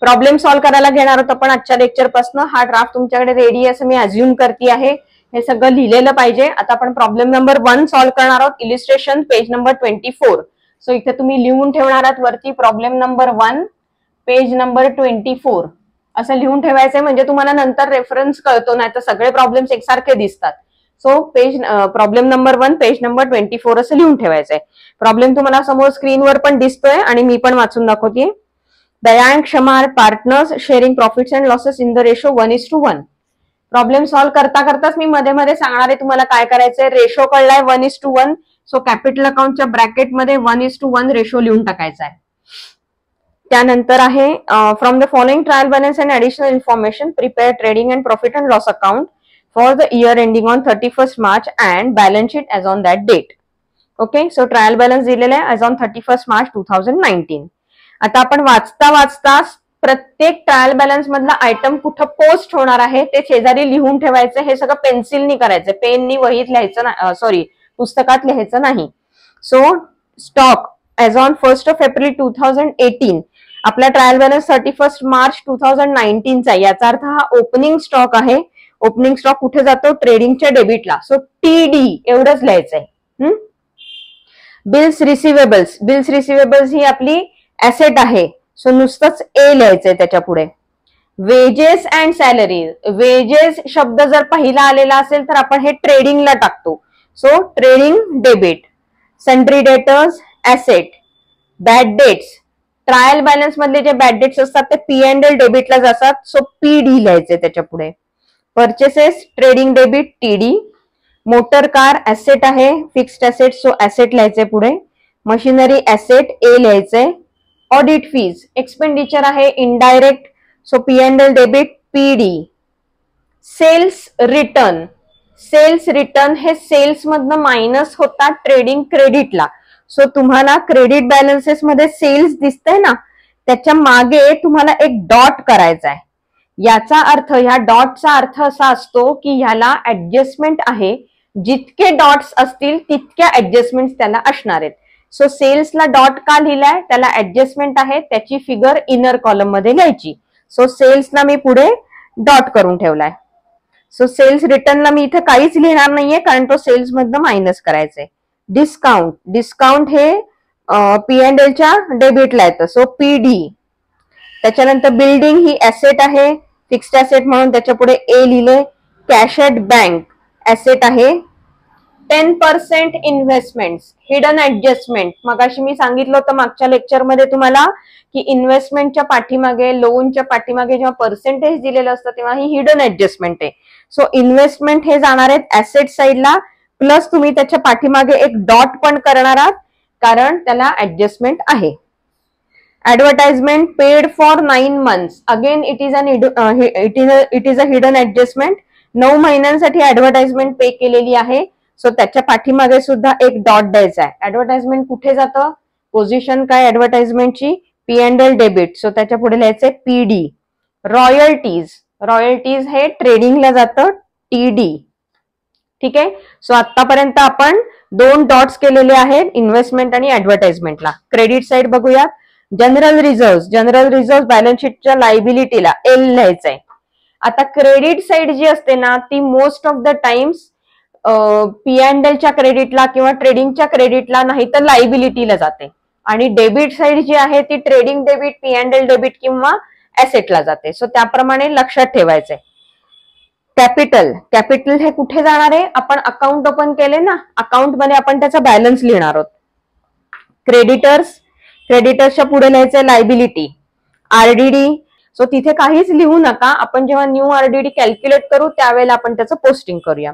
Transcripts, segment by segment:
Problem solve करायला घेणार आहोत आपण आजच्या लेक्चर पासून. हा ड्राफ्ट तुमच्याकडे रेडी असं मी अज्युम करते आहे. हे सगळं लिहिलेलं पाहिजे. आता आपण प्रॉब्लेम नंबर 1 सॉल्व्ह करणार आहोत. Illustration page number 24. सो इथे तुम्ही लिहून ठेवणार आहात वरती प्रॉब्लेम नंबर 1 पेज नंबर 24 असं लिहून ठेवायचंय, म्हणजे तुम्हाला नंतर रेफरन्स कळतो, नाही तर सगळे प्रॉब्लेम्स एकसारखे दिसतात. So problem number 1 page number 24 असं लिहून ठेवायचंय. प्रॉब्लेम तुम्हाला समोर स्क्रीनवर पण दिसतोय आणि मी पण वाचून दाखवते. दया and क्षमा are partners sharing profits and losses in the ratio 1:1. Problem solve करता करताच मी मध्ये मध्ये सांगणार आहे तुम्हाला काय करायचंय. रेशो कळलाय 1:1. सो कॅपिटल अकाउंटच्या ब्रॅकेटमध्ये 1:1 रेशो लिहून टाकायचा आहे. त्यानंतर आहे from the following trial balance and additional information prepare trading and profit and loss account for the year ending on 31st March and balance sheet as on that date. Okay, so trial balance दिलेला आहे as on 31st March 2019. आता आपण वाचता वाचता प्रत्येक trial balance मधला item कुठं post होणार आहे ते शेजारी लिहून ठेवायचं. हे सगळं पेन्सिलनी करायचं, पेननी वहीत लिहायचं नाही, सॉरी पुस्तकात लिहायचं नाही. So stock as on 1st April 2018 आपला ट्रायल बॅलन्स 31st March 2019 चा. याचा अर्थ हा ओपनिंग स्टॉक आहे. ओपनिंग स्टॉक कुठे जातो? ट्रेडिंगच्या डेबिटला. सो TD एवढंच लिहायचंय. बिल्स रिसिवेबल्स, बिल्स रिसिवेबल्स ही आपली ऍसेट आहे. सो नुसतंच ए लिहायचंय त्याच्या पुढे. वेजेस अँड सॅलरी, वेजेस शब्द जर पहिला आलेला असेल तर आपण हे ट्रेडिंगला टाकतो. So trading debit. Sundry debtors asset. Bad debts, trial balance मधले जे बॅड डेट्स असतात ते P&L डेबिटला असतात. सो PD लिहायचे त्याच्या पुढे. Purchases trading debit TD. Motor car asset आहे, फिक्स्ड ऍसेट, सो ऍसेट लिहायचे पुढे. मशिनरी ऍसेट A लिहायचंय. ऑडिट फीज एक्सपेंडिचर आहे indirect, so P&L debit PD. Sales return, sales return हे सेल्स मधनं मायनस होतात ट्रेडिंग क्रेडिटला. सो तुम्हाला क्रेडिट बॅलन्सेस मध्ये सेल्स दिसतंय ना, त्याच्या मागे तुम्हाला एक डॉट करायचा आहे. याचा अर्थ, ह्या डॉटचा अर्थ असा असतो की ह्याला ऍडजस्टमेंट आहे. जितके डॉट्स असतील तितक्या ऍडजस्टमेंट त्याला असणार आहेत. सो सेल्सला डॉट का लिहिलाय? त्याला ऍडजस्टमेंट आहे, त्याची फिगर इनर कॉलम मध्ये लिहायची. सो सेल्सला मी पुढे डॉट करून ठेवलाय. सो सेल्स रिटर्नला मी इथे काहीच लिहिणार नाहीये कारण तो सेल्स मधनं मायनस करायचंय. डिस्काउंट, डिस्काउंट हे P&Lच्या डेबिटला येतं. So PD. त्याच्यानंतर बिल्डिंग ही ऍसेट आहे, फिक्स्ड ऍसेट म्हणून त्याच्या पुढे A लिहिलंय. कॅश ऍट बँक ऍसेट आहे. 10% इन्व्हेस्टमेंट्स हिडन ऍडजस्टमेंट. मगाशी मी सांगितलं होतं मागच्या लेक्चरमध्ये तुम्हाला की इन्व्हेस्टमेंटच्या पाठीमागे, लोनच्या पाठीमागे जेव्हा पर्सेंटेज दिलेलं असतं तेव्हा ही हिडन ऍडजस्टमेंट आहे. सो इन्व्हेस्टमेंट हे जाणार आहेत ऍसेट साइडला, प्लस तुम्ही त्याच्या पाठीमागे एक डॉट पण करणार आहात कारण त्याला ऍडजस्टमेंट आहे. Advertisement paid for 9 months. Again it is a hidden adjustment. 9 महिन्यांसाठी ऍडव्हर्टाइजमेंट पे केलेली आहे. सो त्याच्या पाठीमागे सुद्धा एक डॉट द्यायचा आहे. ऍडव्हर्टाइजमेंट कुठे जातं? पोझिशन काय ऍडव्हर्टाइजमेंटची? P&L debit. सो त्याच्या पुढे लिहायचंय PD. रॉयल्टीज, रॉयल्टीज हे ट्रेडिंगला जातं TD. ठीक आहे. सो आतापर्यंत आपण 2 डॉट्स केलेले आहेत इन्व्हेस्टमेंट आणि ऍडव्हर्टाइजमेंटला. क्रेडिट साइड बघूया. General reserve, general reserve balance शीटच्या लायबिलिटीला L लिहायचंय. आता क्रेडिट साइड जी असते ना ती मोस्ट ऑफ द टाइम्स P&Lच्या क्रेडिटला किंवा ट्रेडिंगच्या क्रेडिटला नाही तर लायबिलिटीला जाते. आणि डेबिट साइड जी आहे ती ट्रेडिंग डेबिट, P&L डेबिट किंवा ऍसेटला जाते. सो त्याप्रमाणे लक्षात ठेवायचंय. कॅपिटल, कॅपिटल हे कुठे जाणार आहे? आपण अकाउंट ओपन केले ना, अकाउंट मध्ये आपण त्याचा बॅलन्स लिहिणार आहोत. क्रेडिटर्स, क्रेडिटर्सच्या पुढे लिहायचंय लायबिलिटी. RDD, सो तिथे काहीच लिहू नका. आपण जेव्हा न्यू RDD कॅल्क्युलेट करू त्यावेळेला आपण त्याचं पोस्टिंग करूया.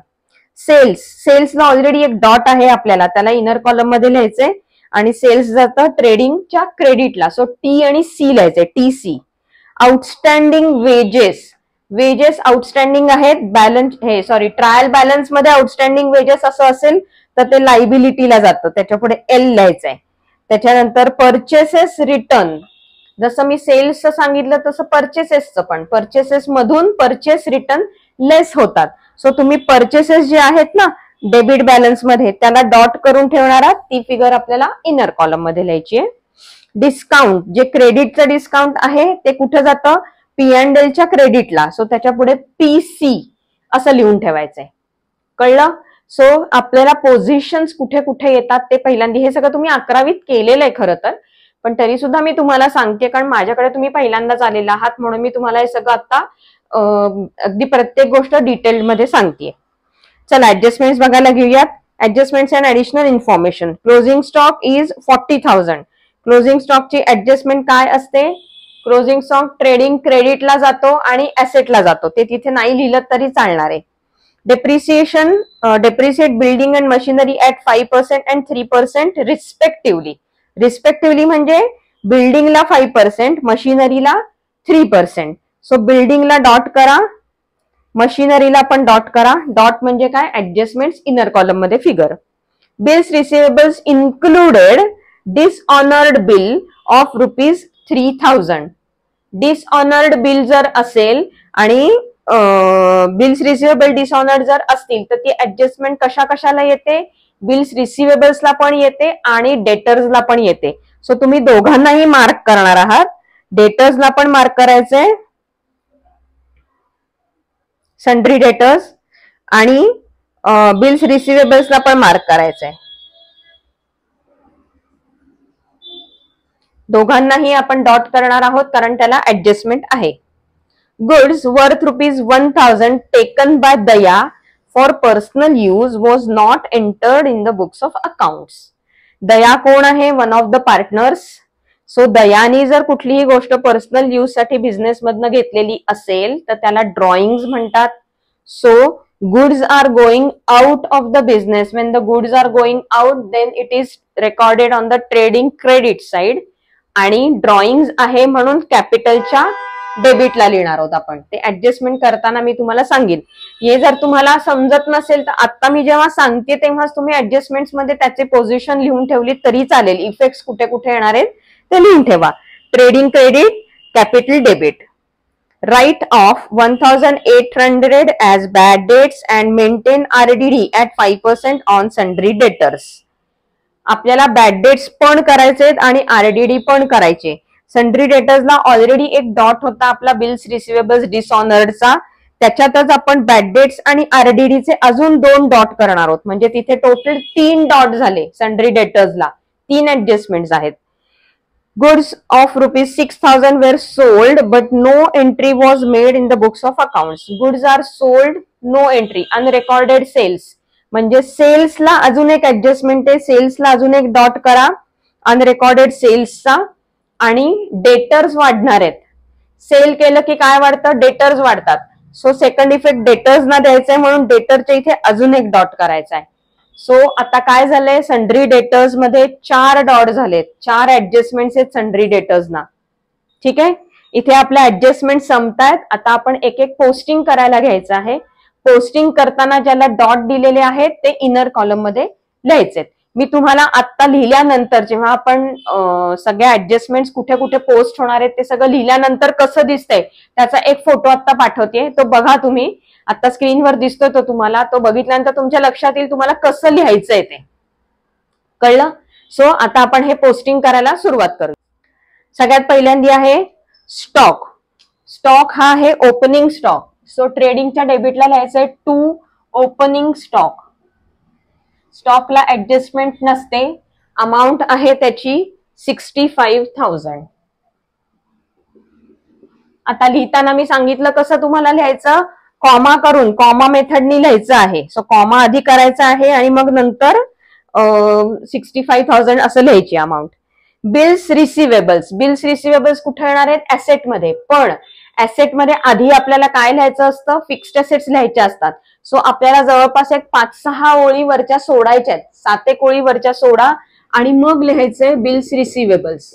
सेल्स, सेल्सला ऑलरेडी एक डॉट आहे आपल्याला, त्याला इनर कॉलम मध्ये लिहायचंय आणि सेल्स जातं ट्रेडिंगच्या क्रेडिटला. सो T आणि C लिहायचंय, TC. Outstanding wedges, wedges outstanding आहेत बॅलन्स हे सॉरी ट्रायल बॅलन्स मध्ये आउटस्टँडिंग वेजेस असं असेल तर ते लायबिलिटीला जातं. त्याच्या पुढे L लिहायचंय. त्याच्यानंतर परचेसेस रिटर्न, जसं मी सेल्सचं सांगितलं तसं परचेसेसचं पण, परचेसेस मधून परचेस रिटर्न लेस होतात. सो तुम्ही परचेसेस जे आहेत ना डेबिट बॅलन्स मध्ये त्याला डॉट करून ठेवणार आहात. ती फिगर आपल्याला इनर कॉलम मध्ये लिहायची आहे. डिस्काउंट, जे क्रेडिटचं डिस्काउंट आहे ते कुठे जातं, P&Lच्या क्रेडिटला. सो त्याच्या पुढे PC असं लिहून ठेवायचंय. कळलं? सो आपल्याला पोझिशन्स कुठे कुठे येतात ते पहिल्यांदा, हे सगळं तुम्ही 11वीत केलेलं आहे खरं तर, पण तरी सुद्धा मी तुम्हाला सांगते कारण माझ्याकडे तुम्ही पहिल्यांदाच आलेला आहात म्हणून मी तुम्हाला हे सगळं आता अगदी प्रत्येक गोष्ट डिटेलमध्ये सांगतेय. चला ऍडजस्टमेंट्स बघायला घेऊयात. Adjustments and additional information. Closing stock is 40,000. Closing स्टॉकची ऍडजस्टमेंट काय असते? क्लोजिंग स्टॉक ट्रेडिंग क्रेडिटला जातो आणि ऍसेटला जातो. ते तिथे नाही लिहिलं तरी चालणार आहे. Depreciation, depreciate building and machinery at 5% and 3% respectively. Respectively म्हणजे बिल्डिंगला 5%, मशिनरीला 3%. सो बिल्डिंगला डॉट करा, मशिनरीला पण डॉट करा. डॉट म्हणजे काय? ऍडजस्टमेंट्स इनर कॉलम मध्ये figure. Bills receivables included dishonoured bill of ₹3,000. Dishonoured bill जर असेल आणि बिल्स रिसिवेबल डिसऑनर्ड जर असतील तर ती ऍडजस्टमेंट कशा कशाला येते? बिल्स रिसिवेबल्सला पण येते आणि डेटर्सला पण येते. सो तुम्ही दोघांनाही मार्क करणार आहात. डेटर्सला पण मार्क करायचंय, सन्ड्री डेटर्स, आणि बिल्स रिसिवेबल्सला पण मार्क करायचंय. दोघांनाही आपण डॉट करणार आहोत कारण त्याला ऍडजस्टमेंट आहे. Goods worth ₹1,000 taken by Daya for personal use was not entered in the books of accounts. Daya कोण आहे? One of the partners. So दयानी जर कुठलीही गोष्ट पर्सनल यूज साठी बिझनेस मधनं घेतलेली असेल तर त्याला ड्रॉइंग्स म्हणतात. So goods are going out of the business. When the goods are going out then it is recorded on the trading credit side, आणि ड्रॉइंग्स आहे म्हणून कॅपिटलच्या डेबिटला लिहिणार आहोत आपण. ते ऍडजस्टमेंट करताना मी तुम्हाला सांगेन. हे जर तुम्हाला समजत नसेल तर आता मी जेव्हा सांगते तेव्हाच तुम्ही ऍडजस्टमेंट्स मध्ये त्याचे पोझिशन लिहून ठेवली तरी चालेल. इफेक्ट्स कुठे कुठे येणार आहेत ते लिहून ठेवा. Trading credit, capital debit. Write off 1,800 as bad debts and maintain RDD at 5% on sundry debtors. आपल्याला बॅड डेट्स पण करायचे आणि RDD पण करायचे. सन्ड्री डेटर्सला ऑलरेडी एक डॉट होता आपला बिल्स रिसिवेबल्स डिसऑनर्डचा, त्याच्यातच आपण बॅड डेट्स आणि RDD चे अजून 2 डॉट करणार आहोत. म्हणजे तिथे टोटल 3 डॉट झाले. सन्ड्री डेटर्सला 3 ऍडजस्टमेंट्स आहेत. Goods of ₹6,000 were sold but no entry was made in the books of accounts. Goods are sold, no entry. Unrecorded sales म्हणजे सेल्सला अजून एक ऍडजस्टमेंट आहे. सेल्सला अजून एक डॉट करा अनरेकॉर्डेड सेल्सचा. आणि डेटर्स वाढणार आहेत. सेल केलं की काय वाढतं? डेटर्स वाढतात. सो सेकंड इफेक्ट डेटर्सना द्यायचंय म्हणून डेटरच्या इथे अजून एक डॉट करायचा आहे. सो आता काय झालंय? सन्ड्री डेटर्स मध्ये 4 डॉट झालेत. 4 ऍडजस्टमेंट्स आहेत सन्ड्री डेटर्सना. ठीक आहे, इथे आपल्या ऍडजस्टमेंट संपतायत. आता आपण एक एक पोस्टिंग करायला घ्यायचं आहे. पोस्टिंग करताना ज्याला डॉट दिलेले आहेत ते इनर कॉलम मध्ये लिहायचे. मी तुम्हाला आता लिहिल्यानंतर जेव्हा आपण सगळ्या ऍडजस्टमेंट्स कुठे कुठे पोस्ट होणार आहेत ते सगळं लिहिल्यानंतर कसं दिसतंय त्याचा एक फोटो आता पाठवते. तो बघा तुम्ही. आता स्क्रीनवर दिसतोय तो तुम्हाला. तो बघितल्यानंतर तुमच्या लक्षात येईल तुम्हाला कसं लिहायचंय ते. कळलं? सो आता आपण हे पोस्टिंग करायला सुरुवात करू. सगळ्यात पहिल्यांदा आहे स्टॉक. स्टॉक हा आहे ओपनिंग स्टॉक. सो ट्रेडिंगच्या डेबिटला लिहायचंय टू ओपनिंग स्टॉक. स्टॉकला ऍडजस्टमेंट नसते. अमाऊंट आहे त्याची 65,000. आता लिहिताना मी सांगितलं कसं तुम्हाला लिहायचं? कॉमा करून, कॉमा मेथडनी लिहायचं आहे. सो कॉमा आधी करायचा आहे आणि मग नंतर 65,000 असं लिहायची amount. Bills receivables. Bills receivables कुठे येणार आहेत? ऍसेटमध्ये. पण ऍसेटमध्ये आधी आपल्याला काय लिहायचं असतं? फिक्स्ड ऍसेट्स लिहायचे असतात. सो आपल्याला जवळपास एक 5-6 ओळी वरच्या सोडायच्या आहेत. 7 एक ओळी वरच्या सोडा आणि मग लिहायचंय बिल्स रिसिवेबल्स.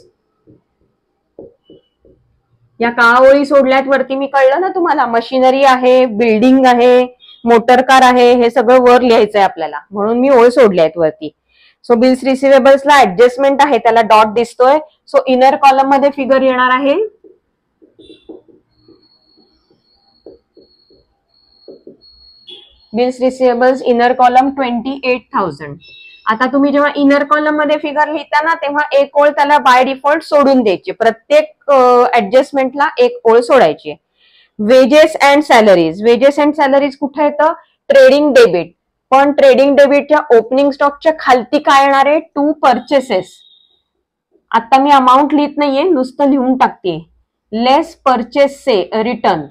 या का ओळी सोडल्यात वरती मी कळलं ना तुम्हाला? मशिनरी आहे, बिल्डिंग आहे, मोटर कार आहे, हे सगळं वर लिहायचंय आपल्याला म्हणून मी ओळ सोडल्या आहेत वरती. सो बिल्स रिसिवेबल्सला ऍडजस्टमेंट आहे त्याला डॉट दिसतोय. सो इनर कॉलम मध्ये फिगर येणार आहे बिल्स रिसिवेबल्स इनर कॉलम 28,000. आता तुम्ही जेव्हा इनर कॉलम मध्ये फिगर लिहिता ना तेव्हा एक ओळ त्याला बाय डिफॉल्ट सोडून द्यायची, प्रत्येक ऍडजस्टमेंटला एक ओळ सोडायची. Wages and salaries, wages and salaries कुठे येतं? Trading debit. पण ट्रेडिंग डेबिटच्या ओपनिंग स्टॉकच्या खालती काय येणार आहे? To purchases. आता मी अमाऊंट लिहित नाहीये, नुसतं लिहून टाकते. Less purchases return.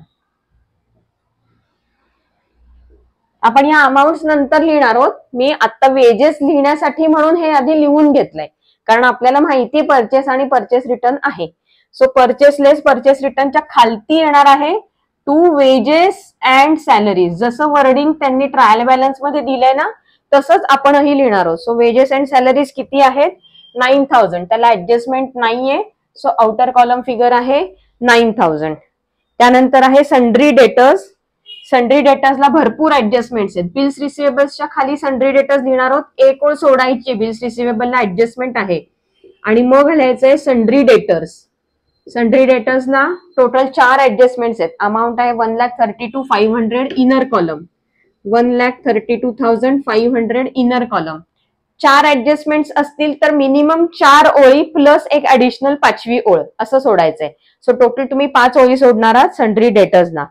आपण या अमाऊंट नंतर लिहिणार आहोत. मी आता वेजेस लिहिण्यासाठी म्हणून हे आधी लिहून घेतलंय, कारण आपल्याला माहिती परचेस आणि परचेस रिटर्न आहे. सो परचेस लेस परचेस रिटर्नच्या खालती येणार आहे टू वेजेस अँड सॅलरीज. जसं वर्डिंग त्यांनी ट्रायल बॅलन्स मध्ये दिलंय ना तसंच आपणही लिहिणार आहोत. सो वेजेस अँड सॅलरीज किती आहेत? 9,000. त्याला ऍडजस्टमेंट नाहीये, सो आउटर कॉलम फिगर आहे 9,000. त्यानंतर आहे सन्ड्री डेटर्स. सन्ड्री डेटर्सला भरपूर ऍडजस्टमेंट्स आहेत. बिल्स रिसिवेबल्सच्या खाली सन्ड्री डेटर्स लिहिणार आहोत, एक ओळ सोडायची. बिल्स रिसिवेबलला ऍडजस्टमेंट आहे आणि मग लिहायचंय सन्ड्री डेटर्स. सन्ड्री डेटर्सला टोटल 4 ऍडजस्टमेंट्स आहेत. अमाऊंट आहे 1,32,500 इनर कॉलम, 1,32,500 इनर कॉलम. 4 ऍडजस्टमेंट्स असतील तर मिनिमम 4 ओळी प्लस एक ऍडिशनल 5वी ओळ असं सोडायचंय. सो टोटल तुम्ही 5 ओळी सोडणार आहात सन्ड्री डेटर्सना.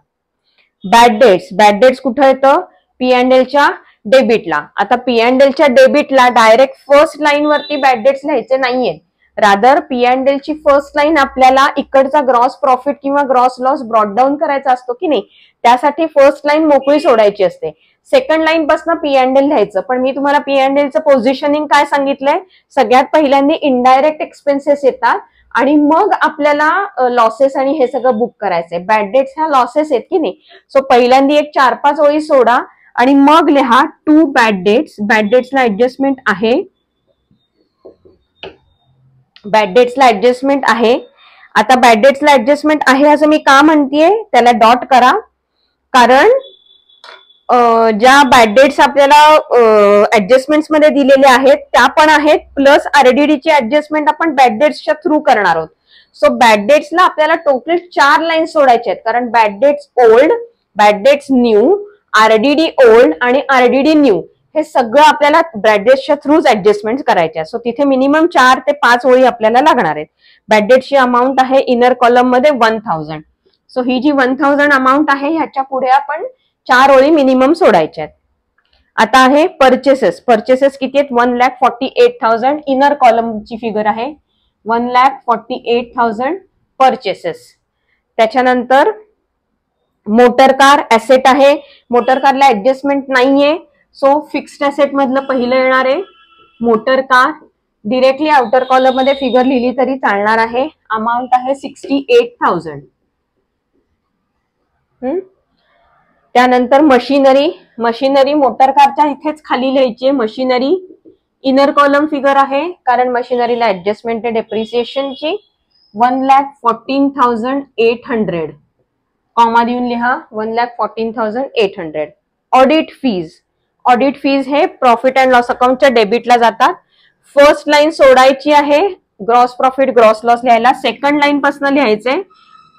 बॅड डेट्स, बॅड डेट्स कुठं येतं? पी अँड एलच्या डेबिटला. आता पी अँड एलच्या डेबिटला डायरेक्ट फर्स्ट लाईन वरती बॅड डेट्स लिहायचे नाहीये. रादर पी अँड एलची फर्स्ट लाईन आपल्याला इकडचा ग्रॉस प्रॉफिट किंवा ग्रॉस लॉस ब्रॉट डाऊन करायचा असतो की नाही, त्यासाठी फर्स्ट लाईन मोकळी सोडायची असते. सेकंड लाईन पासून पी अँड एल लिहायचं. पण मी तुम्हाला पी अँड एलचं पोझिशनिंग काय सांगितलंय? सगळ्यात पहिल्यांदा इनडायरेक्ट एक्सपेन्सेस येतात आणि मग आपल्याला लॉसेस आणि हे सगळं बुक करायचंय. बॅड डेट्स ह्या लॉसेस आहेत की नाही, सो पहिल्यांदा एक 4-5 ओळी सोडा आणि मग लिहा टू बॅड डेट्स. बॅड डेट्सला ऍडजस्टमेंट आहे, बॅड डेट्सला ऍडजस्टमेंट आहे. आता बॅड डेट्सला ऍडजस्टमेंट आहे असं मी का म्हणतेय, त्याला डॉट करा, कारण ज्या बॅड डेट्स आपल्याला ऍडजस्टमेंट्स मध्ये दिलेल्या आहेत त्या पण आहेत, प्लस आरडीडीची ऍडजस्टमेंट आपण बॅड डेट्सच्या थ्रू करणार आहोत. सो बॅड डेट्सला आपल्याला टोटल 4 लाईन सोडायच्या आहेत, कारण bad debts old, bad debts new, RDD old आणि आरडीडी न्यू हे सगळं आपल्याला बॅड डेट्सच्या थ्रूच ऍडजस्टमेंट करायच्या. सो तिथे मिनिमम 4 ते 5 ओळी आपल्याला लागणार आहेत. बॅड डेट्सची अमाऊंट आहे इनर कॉलम मध्ये 1,000. सो ही जी 1,000 अमाऊंट आहे ह्याच्या पुढे आपण 4 ओळी मिनिमम सोडायच्या आहेत. आता आहे परचेसेस. परचेसेस किती आहेत? 1,48,000 इनर कॉलमची फिगर आहे. 1,48,000 परचेसेस. त्याच्यानंतर मोटर कार ऍसेट आहे. मोटर कारला ऍडजस्टमेंट नाहीये, सो फिक्स्ड ऍसेट मधलं पहिलं येणार आहे motor car. Directly outer column मध्ये फिगर लिहिली तरी चालणार आहे. अमाऊंट आहे 68,000. त्यानंतर मशिनरी. मशिनरी मोटर कारच्या इथेच खाली लिहायची मशिनरी. इनर कॉलम फिगर आहे कारण मशिनरीला ऍडजस्टमेंट आहे डेप्रिसिएशनची. 1,14,800 कॉमा देऊन लिहा 1,14,800. Audit fees. ऑडिट फीज हे प्रॉफिट अँड लॉस अकाउंटच्या डेबिटला जातात. फर्स्ट लाईन सोडायची आहे ग्रॉस प्रॉफिट ग्रॉस लॉस लिहायला. सेकंड लाईन पासून लिहायचंय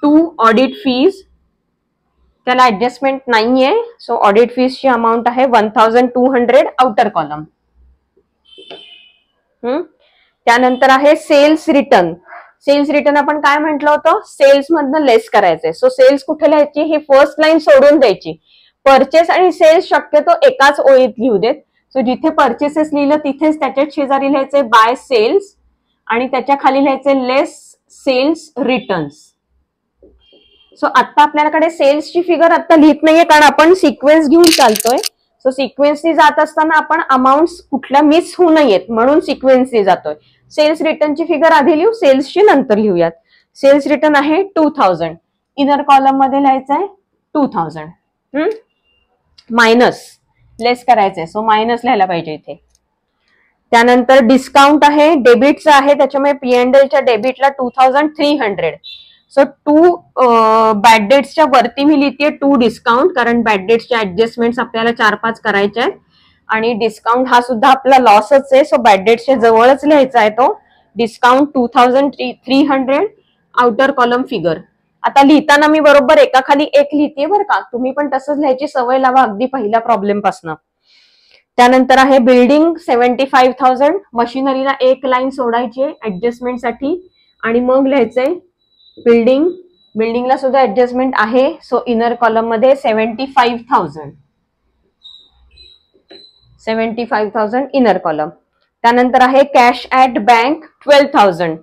टू ऑडिट फीज. त्याला ऍडजस्टमेंट नाहीये, सो ऑडिट फीजची अमाऊंट आहे 1,200 आउटर कॉलम. त्यानंतर आहे सेल्स रिटर्न. सेल्स रिटर्न आपण काय म्हटलं होतं? सेल्स मधनं लेस करायचंय. सो सेल्स कुठे लिहायची? ही फर्स्ट लाईन सोडून द्यायची. परचेस आणि सेल्स शक्यतो एकाच ओळीत लिहू देत. सो जिथे परचेसेस लिहिलं तिथेच त्याच्या शेजारी लिहायचे बाय सेल्स आणि त्याच्या खाली लिहायचे लेस सेल्स रिटर्न्स. सो आता आपल्याकडे सेल्सची फिगर आता लिहित नाहीये कारण आपण सिक्वेन्स घेऊन चालतोय. सो सिक्वेन्सनी जात असताना आपण अमाऊंट्स कुठल्या मिस होऊ नयेत म्हणून सिक्वेन्सनी जातोय. सेल्स रिटर्नची फिगर आधी लिहू, सेल्सची नंतर लिहूयात. सेल्स रिटर्न आहे 2,000. इनर कॉलम मध्ये लिहायचं आहे 2,000. मायनस लेस करायचंय, सो मायनस लिहायला पाहिजे इथे. त्यानंतर डिस्काउंट आहे, डेबिटचं आहे, त्याच्यामुळे पी अँड एलच्या डेबिटला 2,300. सो 2 बॅड डेट्सच्या वरती मी लिहिते 2 डिस्काउंट, कारण बॅड डेट्सच्या ऍडजस्टमेंट्स आपल्याला 4-5 करायच्या आहेत आणि डिस्काउंट हा सुद्धा आपला लॉसच आहे. सो बॅड डेट्सच्या जवळच लिहायचा आहे तो. Discount 2,300 outer column figure. आता लिहिताना मी बरोबर एकाखाली एक लिहिते बरं का, तुम्ही पण तसंच लिहायची सवय लावा अगदी पहिल्या प्रॉब्लेम पासून. त्यानंतर आहे बिल्डिंग 75,000. मशिनरीला एक लाईन सोडायची ऍडजस्टमेंटसाठी आणि मग लिहायचंय बिल्डिंग. बिल्डिंगला सुद्धा ऍडजस्टमेंट आहे. सो इनर कॉलम मध्ये 75,000 इनर कॉलम. त्यानंतर आहे कॅश ऍट बँक 12,000.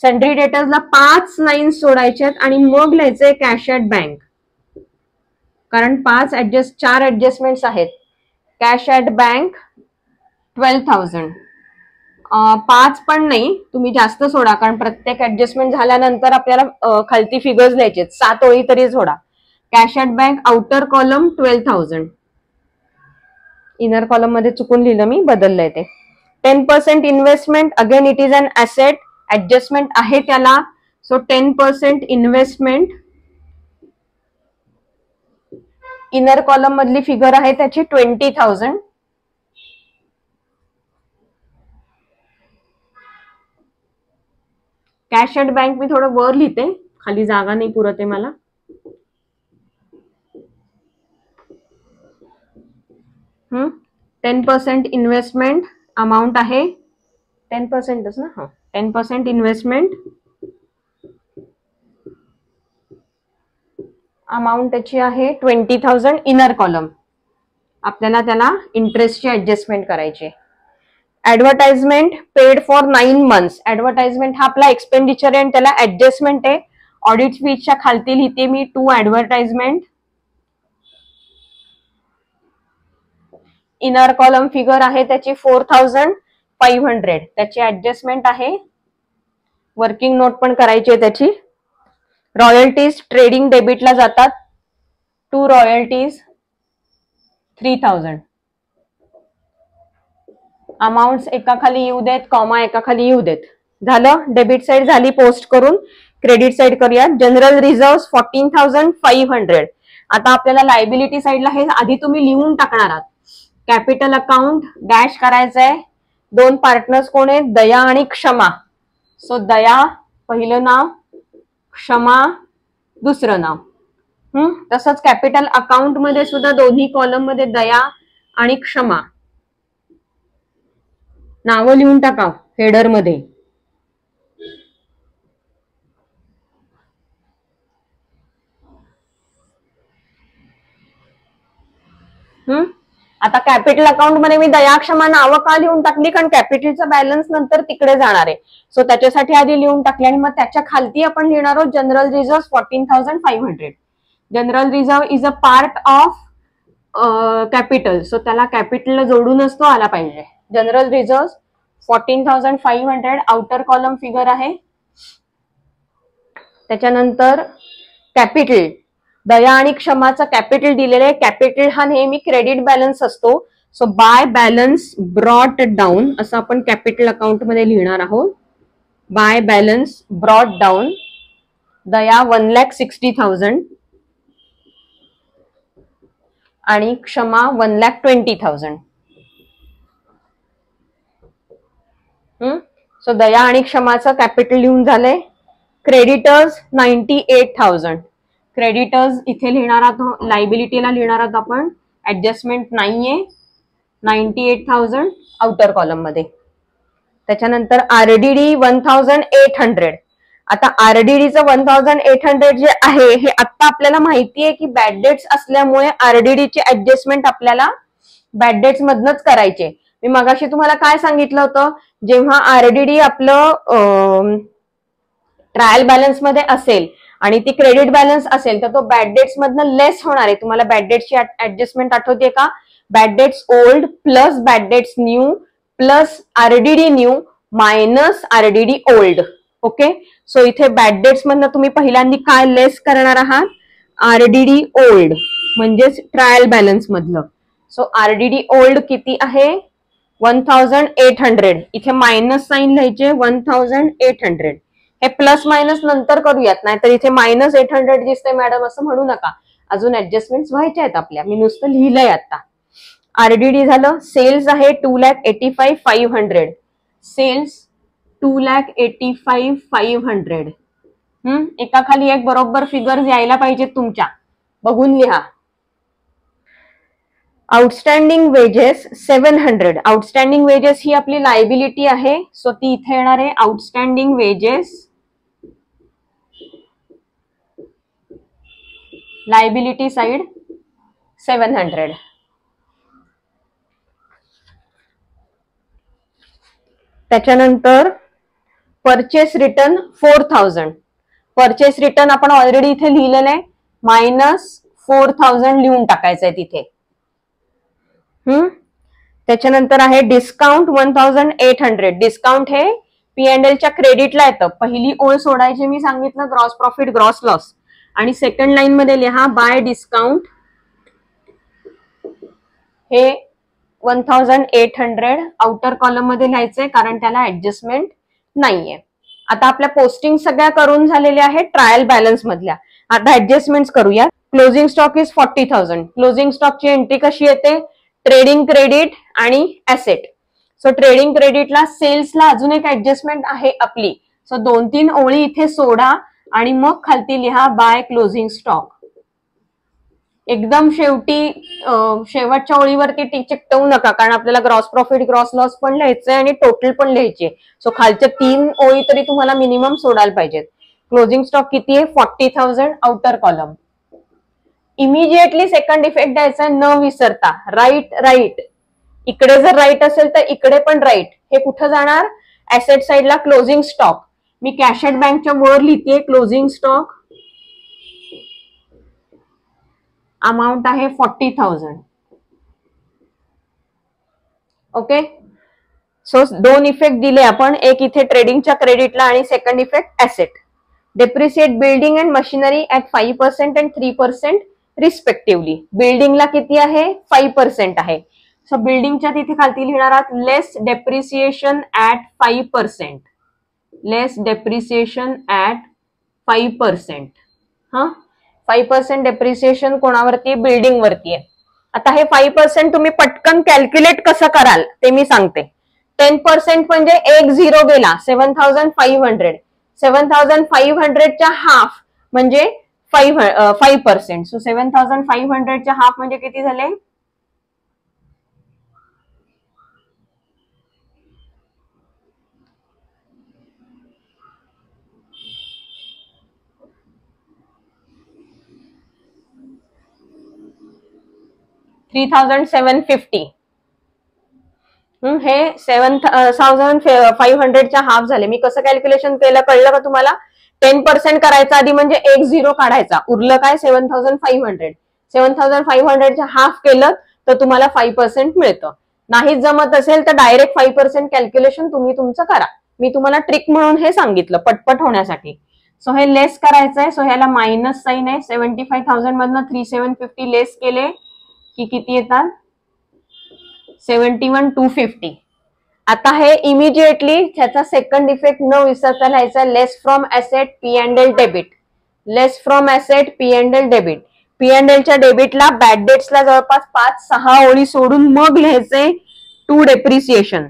सन्ड्री डेटर्सला 5 लाईन सोडायच्यात आणि मग लिहायचंय कॅश ऍट बँक, कारण 4 ऍडजस्टमेंट्स आहेत. Cash at bank 12,000. 5 पण नाही, तुम्ही जास्त सोडा, कारण प्रत्येक ऍडजस्टमेंट झाल्यानंतर आपल्याला खालती फिगर्स लिहायचे. 7 ओळी तरी सोडा. Cash at bank outer column 12,000. Inner column मध्ये चुकून लिहिलं मी, बदललंय ते. 10% investment, again it is an asset, adjustment आहे त्याला. So 10% investment. इनर कॉलम मधली फिगर आहे त्याची 20,000. कॅश ऍट बँक मी थोडं वर लिहिते, खाली जागा नाही पुरत आहे मला. हम्म 10% इन्व्हेस्टमेंट अमाऊंट आहे 10%च ना. 10% इन्व्हेस्टमेंट अमाऊंट त्याची आहे 20,000. इनर कॉलम आपल्याला त्याला इंटरेस्टची ऍडजस्टमेंट करायची. Advertisement paid for 9 months. Advertisement हा आपला एक्सपेंडिचर आहे आणि त्याला ऍडजस्टमेंट आहे. ऑडिट फीच्या खालती लिहिते मी to advertisement. Inner column figure आहे त्याची 4,500. त्याची ऍडजस्टमेंट आहे. वर्किंग नोट पण करायची आहे त्याची. रॉयल्टीज ट्रेडिंग डेबिटला जातात. 2 रॉयल्टीज 3,000. अमाऊंट एका खाली येऊ देत, कॉमा एका खाली येऊ देत. झालं. डेबिट साइड झाली पोस्ट करून. क्रेडिट साइड करूया. General reserve 14,500. आता आपल्याला लायबिलिटी साइडला हे आधी तुम्ही लिहून टाकणार आहात. कॅपिटल अकाउंट डॅश करायचंय. 2 पार्टनर्स कोण आहेत? दया आणि क्षमा. सो दया पहिलं नाव, क्षमा दुसरं नाव. तसंच कॅपिटल अकाउंट मध्ये सुद्धा दोन्ही कॉलम मध्ये दया आणि क्षमा नावं लिहून टाका हेडर मध्ये. आता कॅपिटल अकाउंट मध्ये मी दया क्षमा नावं का लिहून टाकली? कारण कॅपिटलचा बॅलन्स नंतर तिकडे जाणार आहे. सो त्याच्यासाठी आधी लिहून टाकले आणि मग त्याच्या खालती आपण लिहिणार आहोत general reserve 14,500. General reserve is a part of capital. So त्याला कॅपिटलला जोडूनच तो आला पाहिजे. General reserve 14,500 outer column figure आहे. त्याच्यानंतर कॅपिटल दया आणि क्षमाचा कॅपिटल दिलेलं आहे. कॅपिटल हा नेहमी क्रेडिट बॅलन्स असतो. So by balance brought down असं आपण कॅपिटल अकाउंट मध्ये लिहिणार आहोत. By balance brought down. Daya 1,60,000 आणि क्षमा 1,20,000. सो दया आणि क्षमाचं कॅपिटल लिहून झालंय. क्रेडिटर्स 98,000. क्रेडिटर्स इथे लिहिणार आहोत, लायबिलिटीला लिहिणार आहोत आपण. ऍडजस्टमेंट नाहीये. 98,000 आउटर कॉलम मध्ये. त्याच्यानंतर आरडीडी 1,800. आता आरडीडीचं 1,800 जे आहे हे आता आपल्याला माहिती आहे की बॅड डेट्स असल्यामुळे आरडीडीची ऍडजस्टमेंट आपल्याला बॅड डेट्स मधनच करायचे. मी मगाशी तुम्हाला काय सांगितलं होतं, जेव्हा आरडीडी आपलं ट्रायल बॅलन्स मध्ये असेल आणि ती क्रेडिट बॅलन्स असेल तर तो बॅड डेट्स मधनं लेस होणार आहे. तुम्हाला बॅड डेट्सची ऍडजस्टमेंट आठवते का? Bad debts old plus bad debts new plus RDD new minus RDD old. Okay. So इथे बॅड डेट्स मधनं तुम्ही पहिल्यांदा काय लेस करणार आहात? आरडीडी ओल्ड म्हणजेच ट्रायल बॅलन्स मधलं. सो आरडीडी ओल्ड किती आहे? 1,800. इथे मायनस साइन लिहायचे 1,800. हे प्लस मायनस नंतर करूयात, नाहीतर इथे -800 दिसतंय मॅडम असं म्हणू नका. अजून ऍडजस्टमेंट व्हायच्या आहेत आपल्या. मी नुसतं लिहिलंय आता. आरडीडी झालं. सेल्स आहे 2,85,500. सेल्स 2,85,500. एका खाली एक बरोबर फिगर्स यायला पाहिजेत तुमच्या. बघून लिहा. Outstanding wedges 700. आउटस्टँडिंग वेजेस ही आपली लायबिलिटी आहे, सो ती इथे येणार आहे आउटस्टँडिंग वेजेस, लायबिलिटी साइड 700. त्याच्यानंतर परचेस रिटर्न 4000. परचेस रिटर्न आपण ऑलरेडी इथे लिहिलेलं आहे, -4000 लिहून टाकायचंय तिथे. त्याच्यानंतर आहे डिस्काउंट 1800. डिस्काउंट हे P&L च्या क्रेडिटला येतं. पहिली ओळ सोडायची मी सांगितलं, ग्रॉस प्रॉफिट ग्रॉस लॉस, आणि सेकंड लाईन मध्ये लिहा बाय डिस्काउंट, हे 1800 आउटर कॉलम मध्ये लिहायचंय कारण त्याला ऍडजस्टमेंट नाहीये. आता आपल्या पोस्टिंग सगळ्या करून झालेल्या आहेत ट्रायल बॅलन्स मधल्या. आता ऍडजस्टमेंट करूया. Closing stock is 40,000. क्लोजिंग स्टॉकची एंट्री कशी येते, ट्रेडिंग क्रेडिट आणि ऍसेट. सो ट्रेडिंग क्रेडिटला सेल्सला अजून एक ऍडजस्टमेंट आहे आपली, सो 2-3 ओळी इथे सोडा आणि मग खालती लिहा बाय क्लोजिंग स्टॉक. एकदम शेवटच्या ओळीवरती चिकटवू नका, कारण आपल्याला ग्रॉस प्रॉफिट ग्रॉस लॉस पण लिहायचंय आणि टोटल पण लिहायचे. सो खालच्या 3 ओळी तरी तुम्हाला मिनिमम सोडायला पाहिजेत. क्लोजिंग स्टॉक किती आहे, 40,000 outer column. Immediately second effect द्यायचा न विसरता, राईट राईट. इकडे जर राईट असेल तर इकडे पण राईट. हे कुठं जाणार, ऍसेट साइडला क्लोजिंग स्टॉक. मी कॅशेट बँकच्या वर लिहिते क्लोजिंग स्टॉक, अमाउंट आहे 40,000. ओके, सो 2 इफेक्ट दिले आपण, एक इथे ट्रेडिंगच्या क्रेडिटला आणि second effect asset. Depreciate building and machinery at 5% and 3% respectively. बिल्डिंगला किती आहे, 5% आहे. सो बिल्डिंगच्या तिथे खालती लिहिणार आहात less depreciation at 5%. Less depreciation at 5%. 5% depreciation कोणावरती, बिल्डिंग वरती आहे. आता हे 5% तुम्ही पटकन कॅल्क्युलेट कसं कराल ते मी सांगते. 10% म्हणजे एक झिरो गेला, 7,500. 7,500 च्या हाफ म्हणजे 5%. सो 7,500 च्या हाफ म्हणजे किती झाले, 3,750. हे 7,500 च्या हाफ झाले. मी कसं कॅल्क्युलेशन केलं कळलं का तुम्हाला. 10% करायचा आधी म्हणजे एक झिरो काढायचा, उरलं काय 7,500. 7,500 च्या हाफ केलं तर तुम्हाला 5% मिळतं. नाही जमत असेल तर डायरेक्ट 5% कॅल्क्युलेशन तुम्ही तुमचं करा. मी तुम्हाला ट्रिक म्हणून हे सांगितलं पटपट होण्यासाठी. सो हे लेस करायचंय, सो ह्याला मायनस साइन आहे. 75,000 मधनं 3,750 लेस केले की किती येतात, 71,250. आता हे इमिजिएटली त्याचा सेकंड इफेक्ट न विसरता लिहायचा, less from asset P&L debit. Less from asset P&L debit. P&L च्या डेबिटला बॅड डेट्सला जवळपास 5-6 ओळी सोडून मग लिहायचे टू डेप्रिसिएशन.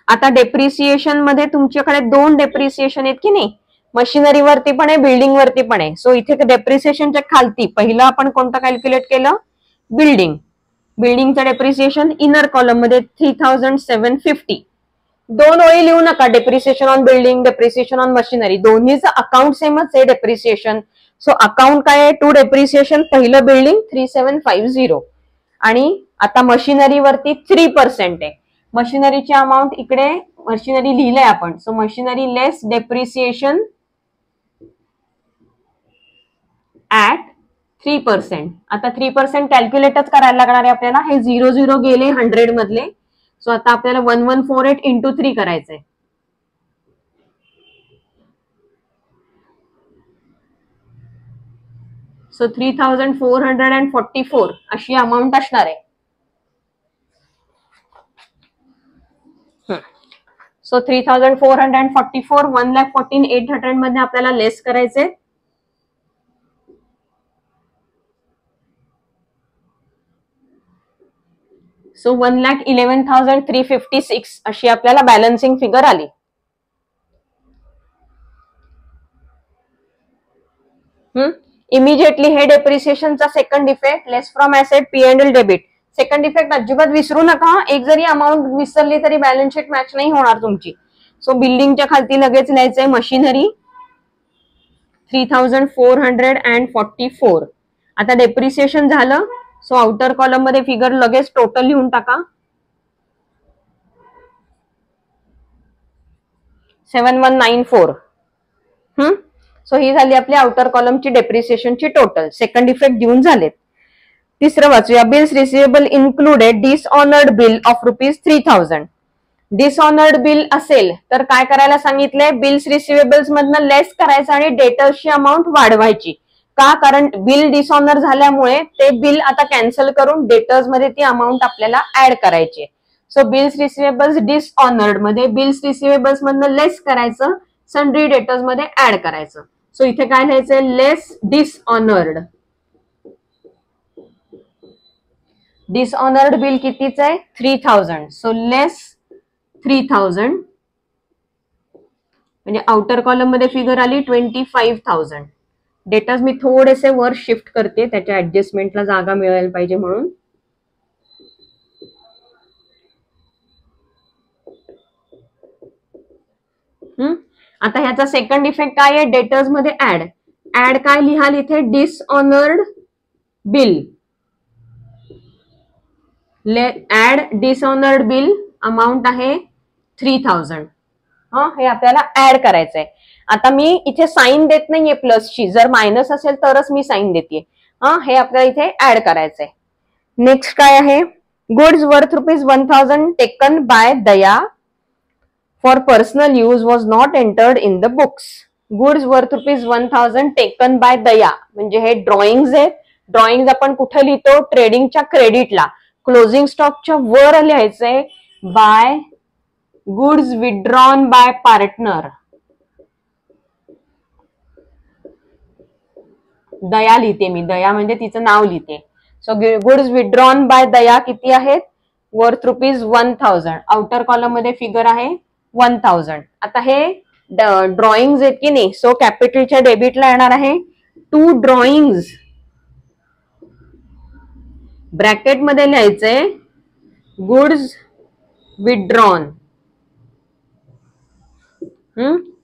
आता डेप्रिसिएशन मध्ये तुमच्याकडे 2 डेप्रिसिएशन आहेत की नाही, मशिनरी वरती पण आहे, बिल्डिंग वरती पण आहे. सो इथे डेप्रिसिएशनच्या खालती पहिलं आपण कोणतं कॅल्क्युलेट केलं, बिल्डिंग. बिल्डिंगचं डेप्रिसिएशन इनर कॉलम मध्ये 3,750. 2 ओळी लिहू नका, depreciation on building, depreciation on machinery, दोन्हीचं अकाउंट सेमच आहे डेप्रिसिएशन. सो अकाउंट काय आहे, टू डेप्रिसिएशन, पहिलं बिल्डिंग 3,750. आणि आता मशिनरी वरती 3% आहे. मशिनरीची अमाऊंट इकडे मशिनरी लिहिलंय आपण. So machinery less depreciation at 3%. आता 3% कॅल्क्युलेटच करायला लागणार आहे आपल्याला. हे 0 गेले 100 मधले. सो आता आपल्याला 1148 इंटू 3 करायचंय. सो 3,444 अशी अमाऊंट असणार आहे. सो 3,444 1,14,800 मध्ये आपल्याला लेस करायचे. सो 1,11,356 अशी आपल्याला बॅलन्सिंग फिगर आली. इमिजिएटली हे डेप्रिसिएशनचा second effect, less from asset P&L debit. Second effect अजिबात विसरू नका, एक जरी अमाऊंट विसरली तरी बॅलन्स शीट मॅच नाही होणार तुमची. सो बिल्डिंगच्या खालती लगेच लिहायचंय मशिनरी 3444. आता डेप्रिसिएशन झालं, सो आउटर कॉलम मध्ये फिगर लगेच टोटल लिहून टाका. 7194. सो ही झाली आपली आउटर कॉलमची डेप्रिसिएशनची टोटल. सेकंड इफेक्ट देऊन झालेत. तिसरं वाचूया. Bills receivable included dishonoured bill of ₹3000. Dishonoured bill असेल तर काय करायला सांगितलंय, बिल्स रिसिवेबल्स मधनं लेस करायचं आणि डेटर्सची अमाऊंट वाढवायची. का? कारण बिल डिसऑनर झाल्यामुळे ते बिल आता कॅन्सल करून डेटर्स मध्ये ती अमाऊंट आपल्याला ऍड करायची. सो बिल्स रिसिवेबल्स डिसऑनर्ड मध्ये बिल्स रिसिवेबल्स मधनं लेस करायचं, सन्ड्री डेटर्स मध्ये ऍड करायचं. सो इथे काय लिहायचंय, लेस डिसऑनर्ड. डिसऑनर्ड बिल कितीच आहे, 3000. सो लेस 3000 म्हणजे आउटर कॉलम मध्ये फिगर आली 25,000. डेटर्स मी थोडेसे वर शिफ्ट करते, त्याच्या ऍडजस्टमेंटला जागा मिळायला पाहिजे म्हणून. आता ह्याचा सेकंड इफेक्ट काय आहे, डेटर्स मध्ये ऍड काय लिहाल इथे, dishonoured bill. Add dishonoured bill amount आहे 3000. हे आपल्याला ऍड करायचंय. आता मी इथे साईन देत नाहीये प्लसची, जर मायनस असेल तरच मी साईन देते. हे आपल्याला इथे ऍड करायचंय. नेक्स्ट काय आहे, goods worth ₹1000 taken by Daya for personal use was not entered in the books. Goods worth ₹1000 taken by Daya म्हणजे हे ड्रॉइंग्स आहेत. ड्रॉइंग्स आपण कुठे लिहितो, ट्रेडिंगच्या क्रेडिटला. क्लोजिंग स्टॉकच्या वर लिहायचंय by goods withdrawn by partner. Daya लिहिते मी, दया म्हणजे तिचं नाव लिहिते. So goods withdrawn by Daya किती आहेत, वर्थ ₹1000. आउटर कॉलम मध्ये फिगर आहे 1000. आता हे ड्रॉइंग्स आहेत की नाही, सो कॅपिटलच्या डेबिटला येणार आहे 2 ड्रॉइंग्स. ब्रॅकेट मध्ये लिहायचंय गुड्स विथड्रॉन.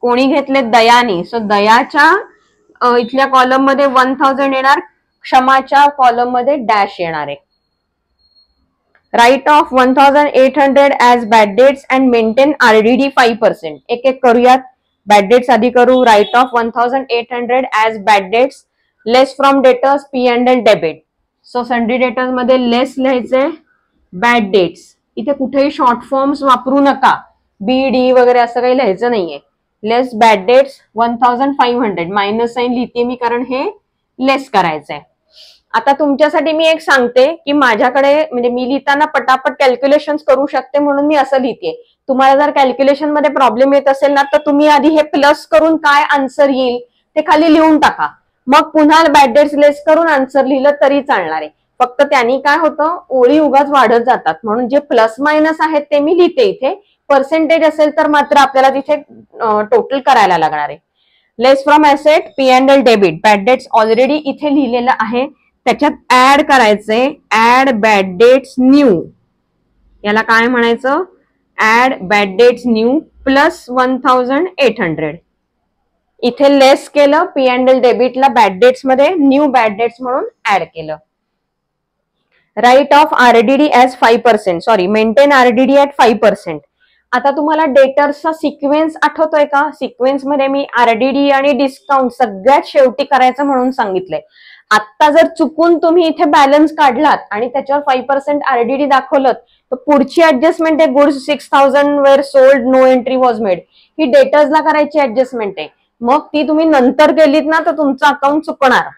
कोणी घेतले, दयानी. सो दयाच्या इथल्या कॉलम मध्ये 1000 येणार, क्षमाच्या कॉलम मध्ये डॅश येणार आहे. Write off 1800 as bad debts and maintain RDD 5%. एक एक करूयात. बॅड डेट्स आधी करू. Write off 1800 as bad debts, less from debtors P&L debit. So sundry debtors मध्ये लेस लिहायचंय बॅड डेट्स. इथे कुठेही शॉर्ट फॉर्म्स वापरू नका, BD वगैरे असं काही लिहायचं नाहीये. लेस बॅड डेट्स 1500. मायनस साईन लिहिते मी कारण हे लेस करायचंय. आता तुमच्यासाठी मी एक सांगते की माझ्याकडे म्हणजे मी लिहिताना पटापट कॅल्क्युलेशन करू शकते म्हणून मी असं लिहिते. तुम्हाला जर कॅल्क्युलेशन मध्ये प्रॉब्लेम येत असेल ना, तर तुम्ही आधी हे प्लस करून काय आन्सर येईल ते खाली लिहून टाका. मग पुन्हा बॅड डेट्स लेस करून आन्सर लिहिलं तरी चालणार आहे. फक्त त्यांनी काय होतं, ओळी उगाच वाढत जातात. म्हणून जे प्लस मायनस आहेत ते मी लिहिते इथे. पर्सेंटेज असेल तर मात्र आपल्याला तिथे टोटल करायला लागणार आहे. Less from asset P&L debit. Bad debts already इथे लिहिलेलं आहे, त्याच्यात ऍड करायचंय ऍड बॅड डेट्स न्यू. याला काय म्हणायचं, add bad debts new plus 1800. इथे लेस केलं P&L डेबिटला बॅड डेट्स मध्ये, न्यू बॅड डेट्स म्हणून ऍड केलं. Write off RDD as 5%. Sorry, maintain RDD at 5%. आता तुम्हाला डेटर्सचा सिक्वेन्स आठवतोय का? सिक्वेन्स मध्ये मी RDD आणि डिस्काउंट सगळ्यात शेवटी करायचं म्हणून सांगितलंय. आता जर चुकून तुम्ही इथे बॅलन्स काढलात आणि त्याच्यावर 5% RDD दाखवलं तर पुढची ऍडजस्टमेंट आहे goods 6000 were sold no entry was made. ही डेटर्सला करायची ऍडजस्टमेंट आहे. मग ती तुम्ही नंतर केलीत ना तर तुमचं अकाउंट चुकणार.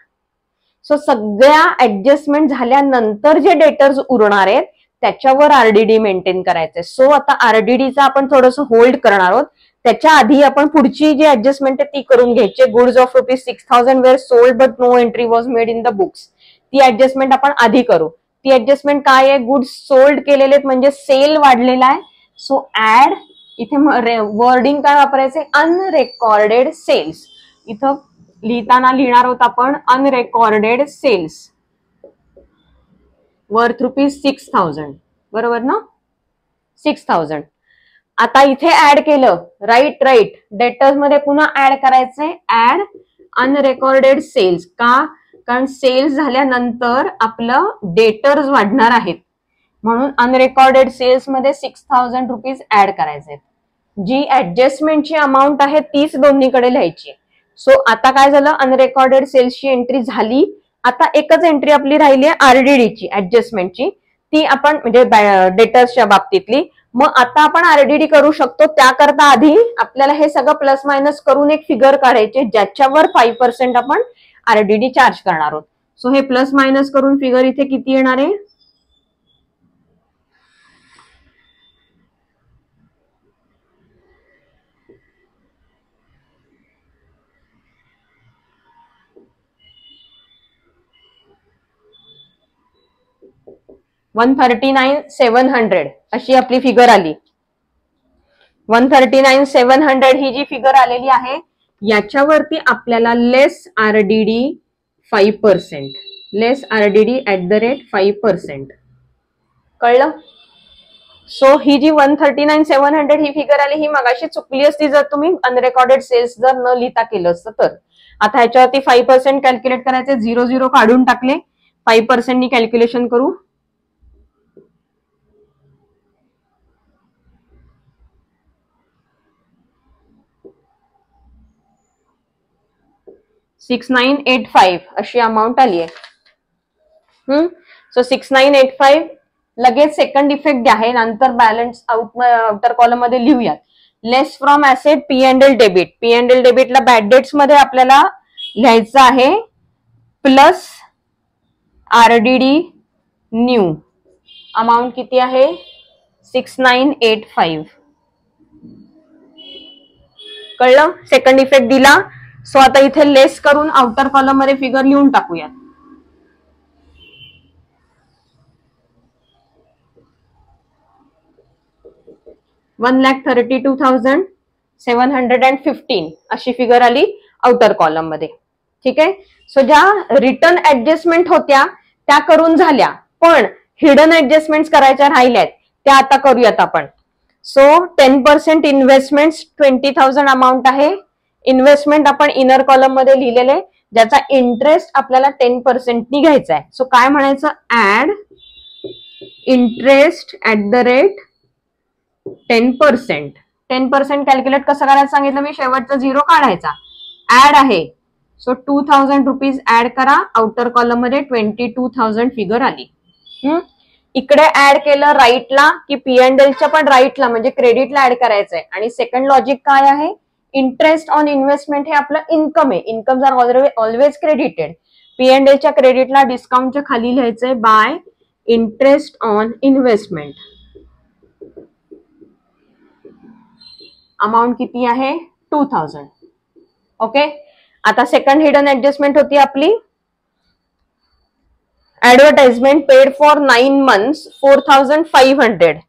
सो सगळ्या ऍडजस्टमेंट झाल्यानंतर जे डेटर्स उरणार आहेत त्याच्यावर RDD मेंटेन करायचंय. सो आता RDDचा आपण थोडंसं होल्ड करणार आहोत. त्याच्या आधी आपण पुढची जी ऍडजस्टमेंट आहे ती करून घ्यायची. Goods of ₹6000 were sold but no entry was made in the books. ती ऍडजस्टमेंट आपण आधी करू. ती ऍडजस्टमेंट काय आहे, गुड्स सोल्ड केलेले आहेत म्हणजे सेल वाढलेला आहे. सो ऍड इथे वर्डिंग काय वापरायचंय, अनरेकॉर्डेड सेल्स. इथं लिहिताना लिहिणार आहोत आपण अनरेकॉर्डेड सेल्स वर्थ ₹6,000, बरोबर ना? 6,000. आता इथे ऍड केलं, राईट डेटर्स मध्ये पुन्हा ऍड करायचंय, ऍड अनरेकॉर्डेड सेल्स. का? कारण सेल्स झाल्यानंतर आपलं डेटर्स वाढणार आहेत, म्हणून अनरेकॉर्डेड सेल्स मध्ये ₹6,000 ऍड करायचे. जी ऍडजस्टमेंटची अमाऊंट आहे तीच दोन्हीकडे लिहायची. सो आता काय झालं, अनरेकॉर्डेड सेल्सची एंट्री झाली. आता एकच एंट्री आपली राहिली आहे आरडीडीची, ऍडजस्टमेंटची, ती आपण म्हणजे डेटर्सच्या बाबतीतली. मग आता आपण आरडीडी करू शकतो. त्याकरता आधी आपल्याला हे सगळं प्लस मायनस करून एक फिगर काढायचे ज्याच्यावर 5% आपण आरडीडी चार्ज करणार आहोत. सो हे प्लस मायनस करून फिगर इथे किती येणार आहे? $139,700 अशी आपली फिगर आली. 139,700 ही जी फिगर आलेली आहे याच्यावरती आपल्याला लेस आरडीडी 5%, लेस आरडीडी @5%. कळलं? सो ही जी 139,700 ही फिगर आली ही मगाशी चुकली असती जर तुम्ही अनरेकॉर्डेड सेल्स जर न लिहिता केलं असतं तर. आता ह्याच्यावरती 5% कॅल्क्युलेट करायचे, 0 काढून टाकले, 5% नी कॅल्क्युलेशन करू. 6985 अशी अमाऊंट आली आहे. सो 6985 लगेच सेकंड इफेक्ट आहे, नंतर बॅलन्स आउटर कॉलम मध्ये लिहूयात. लेस from asset P&L debit. P&L डेबिटला बॅड डेट्स मध्ये आपल्याला लिहायचं आहे प्लस आरडीडी न्यू. अमाऊंट किती आहे? 6985. कळलं? सेकंड इफेक्ट दिला. सो आता इथे लेस करून आउटर कॉलम मध्ये फिगर लिहून टाकूयात. $1,32,715 अशी फिगर आली आउटर कॉलम मध्ये. ठीक आहे. सो ज्या रिटर्न ऍडजस्टमेंट होत्या त्या करून झाल्या, पण हिडन ऍडजस्टमेंट करायच्या राहिल्यात त्या आता करूयात आपण. सो 10% इन्व्हेस्टमेंट 20,000 अमाऊंट आहे. इन्व्हेस्टमेंट आपण इनर कॉलम मध्ये लिहिलेले, ज्याचा इंटरेस्ट आपल्याला 10% नी घ्यायचा आहे. सो काय म्हणायचं? Add interest @10%. 10% कॅल्क्युलेट कसं करायचं सांगितलं मी, शेवटचा 0 काढायचा, ऍड आहे. सो ₹2,000 ऍड करा. आउटर कॉलम मध्ये 22,000 फिगर आली. इकडे ऍड केलं राईटला की P&Lच्या पण राईटला म्हणजे क्रेडिटला ऍड करायचंय. आणि सेकंड लॉजिक काय आहे? इंटरेस्ट ऑन इन्व्हेस्टमेंट हे आपलं इन्कम आहे. Incomes are always credited. P&Lच्या क्रेडिटला डिस्काउंटच्या खाली लिहायचंय by interest on investment. Amount किती आहे? 2,000. ओके. आता सेकंड हिडन ऍडजस्टमेंट होती आपली advertisement paid for 9 months 4,500.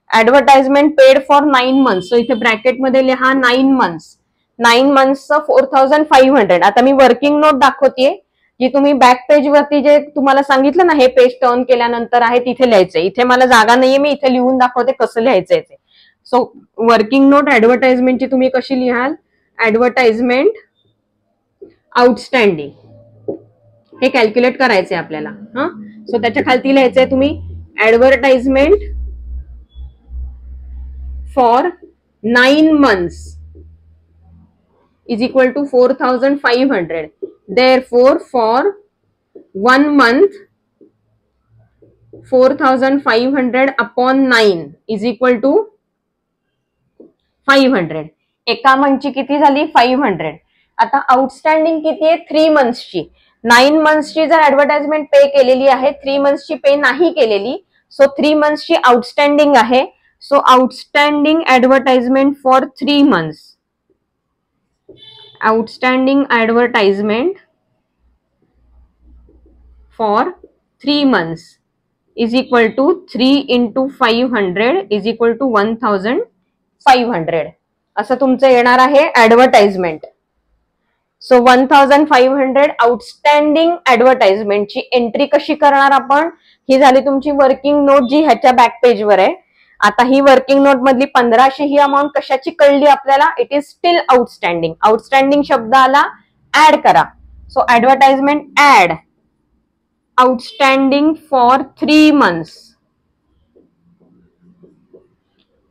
Advertisement paid for 9 months. So इथे ब्रॅकेट मध्ये लिहा 9 months. 9 months 4,500. आता मी वर्किंग नोट दाखवतेय जी तुम्ही बॅक पेज वरती जे तुम्हाला सांगितलं ना हे पेज टर्न केल्यानंतर आहे तिथे लिहायचंय. इथे मला जागा नाहीये, मी इथे लिहून दाखवते कसं लिहायचंय ते. सो वर्किंग नोट ऍडव्हर्टाइजमेंटची तुम्ही कशी लिहाल? ऍडव्हर्टाइजमेंट आउटस्टँडिंग हे कॅल्क्युलेट करायचंय आपल्याला. सो त्याच्या खालती लिहायचंय तुम्ही advertisement for 9 months is equal to 4,500. Therefore, for 1 month 4,500 upon 9 is equal to 500. एका मंथची किती झाली? 500. आता आउटस्टँडिंग किती आहे? 3 monthsची. 9 monthsची जर ऍडव्हर्टाइजमेंट पे केलेली आहे, 3 monthsची पे नाही केलेली, सो 3 monthsची आउटस्टँडिंग आहे. So outstanding advertisement for 3 months. Outstanding advertisement for 3 months is equal to 3 into 500 is equal to 1,500. असं तुमचं येणार आहे ऍडव्हर्टाइजमेंट. सो 1500 आउटस्टँडिंग ऍडव्हर्टाइजमेंटची एंट्री कशी करणार आपण? ही झाली तुमची वर्किंग नोट जी ह्याच्या बॅक पेजवर आहे. आता ही वर्किंग नोट मधली 1500 ही अमाऊंट कशाची कळली आपल्याला? It is still outstanding. Outstanding शब्द आला, ऍड करा. So advertisement add outstanding for 3 months.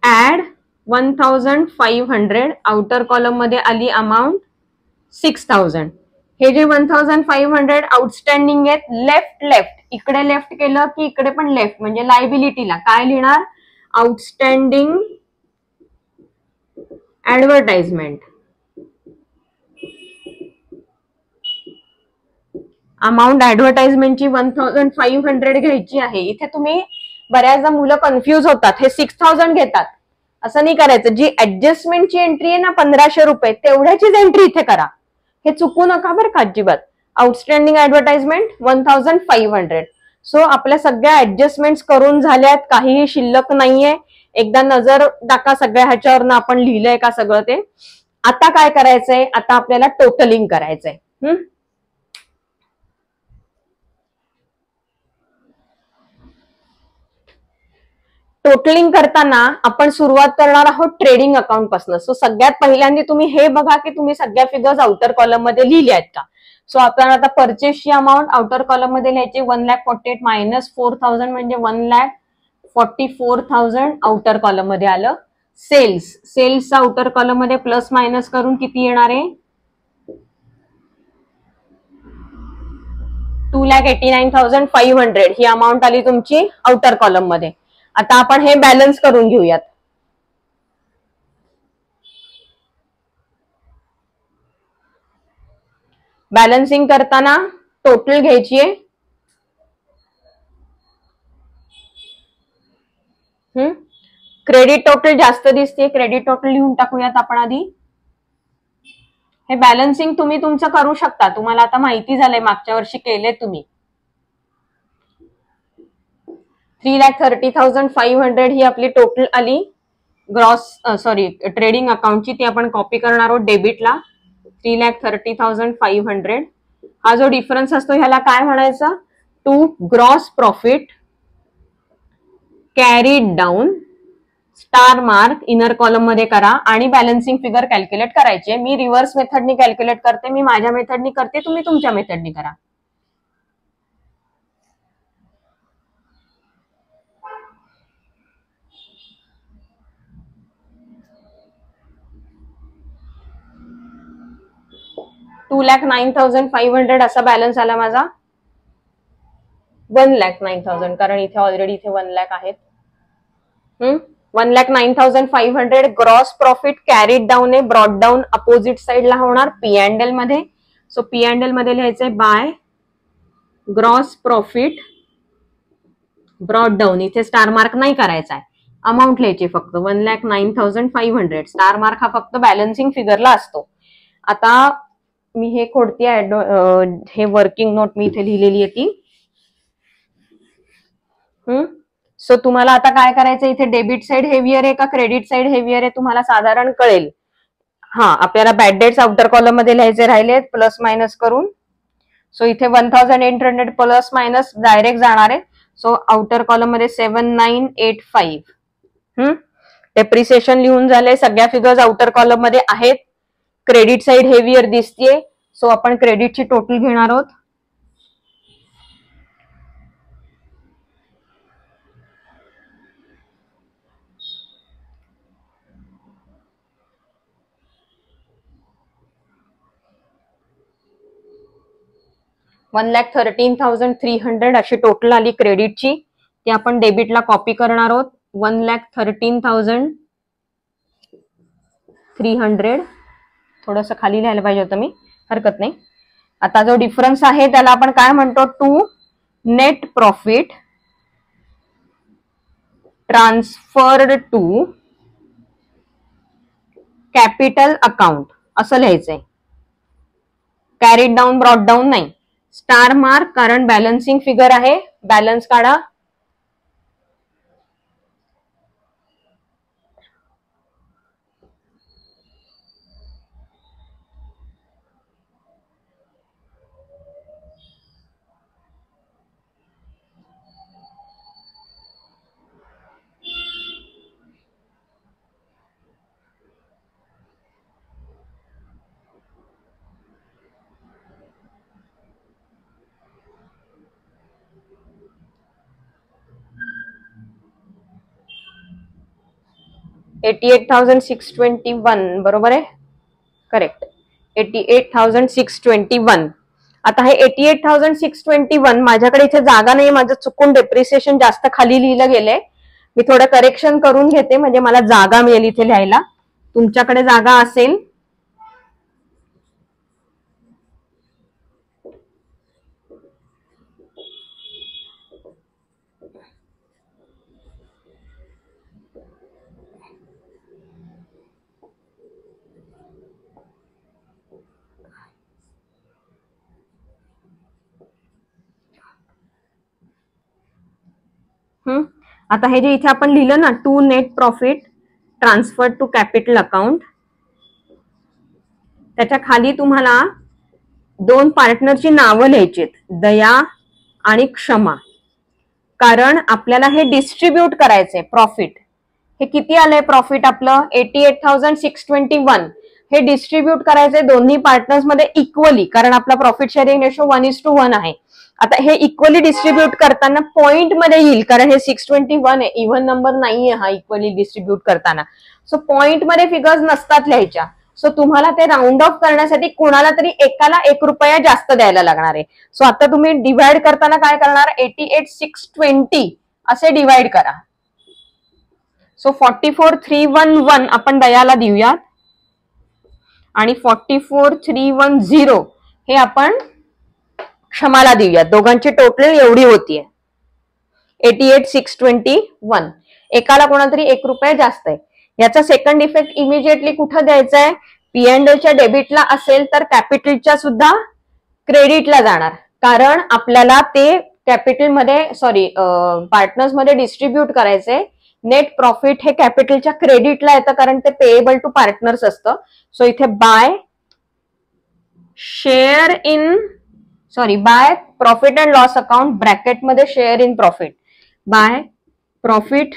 Add 1500 outer column मध्ये आली अमाऊंट 6000. हे जे 1500 आउटस्टँडिंग आहेत, लेफ्ट लेफ्ट इकडे लेफ्ट केलं की इकडे पण लेफ्ट, म्हणजे लायबिलिटीला काय लिहिणार? Outstanding advertisement. अमाऊंट ऍडव्हर्टाइजमेंटची 1500 घ्यायची आहे. इथे तुम्ही बऱ्याचदा मुलं कन्फ्युज होतात, हे 6000 घेतात. असं नाही करायचं. जी ऍडजस्टमेंटची एंट्री आहे ना 1500 रुपये, तेवढ्याचीच एंट्री इथे करा. हे चुकू नका बरं का अजिबात. Outstanding advertisement 1500. सो आपल्या सगळ्या ऍडजस्टमेंट करून झाल्यात, काहीही शिल्लक नाहीये. एकदा नजर टाका सगळ्या ह्याच्यावरनं आपण लिहिलंय का सगळं ते. आता काय करायचंय? आता आपल्याला टोटलिंग करायचंय. टोटलिंग करताना आपण सुरुवात करणार आहोत ट्रेडिंग अकाउंट पासून. सो सगळ्यात पहिल्यांदा तुम्ही हे बघा की तुम्ही सगळ्या फिगर्स आउटर कॉलम मध्ये लिहिल्या आहेत का. सो आपण आता परचेसची अमाऊंट आउटर कॉलम मध्ये लिहायची 1,48,000 मायनस 4,000 म्हणजे 1,44,000 आउटर कॉलम मध्ये आलं. सेल्स आउटर कॉलम मध्ये प्लस मायनस करून किती येणार आहे? 2,89,500 ही अमाऊंट आली तुमची आउटर कॉलम मध्ये. आता आपण हे बॅलन्स करून घेऊयात. बॅलन्सिंग करताना टोटल घ्यायची आहे. क्रेडिट टोटल जास्त दिसते, क्रेडिट टोटल लिहून टाकूयात आपण आधी. हे बॅलन्सिंग तुम्ही तुमचं करू शकता, तुम्हाला आता माहिती झालंय, मागच्या वर्षी केले तुम्ही. 3,30,500 ही आपली टोटल आली ग्रॉस ट्रेडिंग अकाउंटची. ती आपण कॉपी करणार आहोत डेबिटला. 3,30,500. हा जो डिफरन्स असतो ह्याला काय म्हणायचं? To gross profit carried down. Star mark inner column मध्ये करा आणि बॅलन्सिंग फिगर कॅल्क्युलेट करायचे. मी रिव्हर्स मेथडनी कॅल्क्युलेट करते, मी माझ्या मेथडनी करते, तुम्ही तुमच्या मेथडनी करा. $2,09,500 असा बॅलन्स आला माझा. 1,09,000 कारण इथे ऑलरेडी इथे 1 लाख आहेत. 1,09,500 ग्रॉस प्रॉफिट कॅरीड डाऊन आहे, ब्रॉड डाऊन अपोजिट साइडला होणार P&L मध्ये. सो P&L मध्ये लिहायचंय by gross profit brought down. इथे स्टार मार्क नाही करायचा आहे, अमाऊंट लिहायची फक्त 1,09,500. स्टार मार्क हा फक्त बॅलन्सिंग फिगरला असतो. आता मी हे खोडते, हे वर्किंग नोट मी इथे लिहिलेली आहे ती. सो तुम्हाला आता काय करायचं? इथे डेबिट साइड हेवियर आहे का क्रेडिट साइड हेवियर आहे तुम्हाला साधारण कळेल. आपल्याला बॅड डेट्स आउटर कॉलम मध्ये लिहायचे राहिलेत प्लस मायनस करून. सो इथे 1,800 प्लस मायनस डायरेक्ट जाणार आहे. सो आउटर कॉलम मध्ये 7,985. डेप्रिसिएशन लिहून झालंय, सगळ्या फिगर्स आउटर कॉलम मध्ये आहेत. क्रेडिट साइड हेवियर दिसतीये, सो आपण क्रेडिटची टोटल घेणार आहोत. $1,13,300 अशी टोटल आली क्रेडिटची. ती आपण डेबिटला कॉपी करणार आहोत. 1,13,300. थोडंसं खाली लिहायला पाहिजे होतं मी, हरकत नाही. आता जो डिफरन्स आहे त्याला आपण काय म्हणतो? To net profit transferred to capital account असं लिहायचंय. कॅरीड डाऊन ब्रॉड डाऊन नाही. स्टार मार्क कारण बॅलन्सिंग फिगर आहे, बॅलन्स काढा. 88,621 बरोबर आहे, करेक्ट. 88,621. आता हे 88,621 माझ्याकडे इथे जागा नाही, माझं चुकून डेप्रिसिएशन जास्त खाली लिहिलं गेलंय. मी थोडं करेक्शन करून घेते म्हणजे मला जागा मिळेल इथे लिहायला. तुमच्याकडे जागा असेल आता हे जे इथे आपण लिहिलं ना, to net profit transfer to capital account, त्याच्या खाली तुम्हाला दोन पार्टनरची नावं लिहायची, दया आणि क्षमा. कारण आपल्याला हे डिस्ट्रीब्यूट करायचंय प्रॉफिट. हे किती आलंय प्रॉफिट आपलं 88,621. हे डिस्ट्रीब्यूट करायचंय दोन्ही पार्टनर्स मध्ये इक्वली, कारण आपला प्रॉफिट शेअरिंग रेशो 1:1 आहे. आता हे इक्वली डिस्ट्रीब्यूट करताना पॉइंट मध्ये येईल, कारण हे 621 आहे, इव्हन नंबर नाहीये हा इक्वली डिस्ट्रीब्यूट करताना. सो पॉइंट मध्ये फिगर्स नसतात लिहायच्या. सो तुम्हाला ते राऊंड ऑफ करण्यासाठी कोणाला तरी एकाला ₹1 जास्त द्यायला लागणार आहे. सो आता तुम्ही डिवाइड करताना काय करणार, 88,620 असे डिवाइड करा. सो 44,311 आपण दयाला देऊयात आणि 44,310 हे आपण क्षमाला देऊयात. दोघांची टोटल एवढी होतीये 88,621. एकाला कोणातरी ₹1 जास्त आहे. याचा सेकंड इफेक्ट इमिजिएटली कुठं द्यायचा आहे, P&Lच्या डेबिटला असेल तर कॅपिटलच्या सुद्धा क्रेडिटला जाणार, कारण आपल्याला ते कॅपिटलमध्ये पार्टनर्स मध्ये डिस्ट्रीब्यूट करायचे. नेट प्रॉफिट हे कॅपिटलच्या क्रेडिटला येतं, कारण ते पेएबल टू पार्टनर्स असतं. सो इथे by profit and loss account ब्रॅकेटमध्ये share in profit, by profit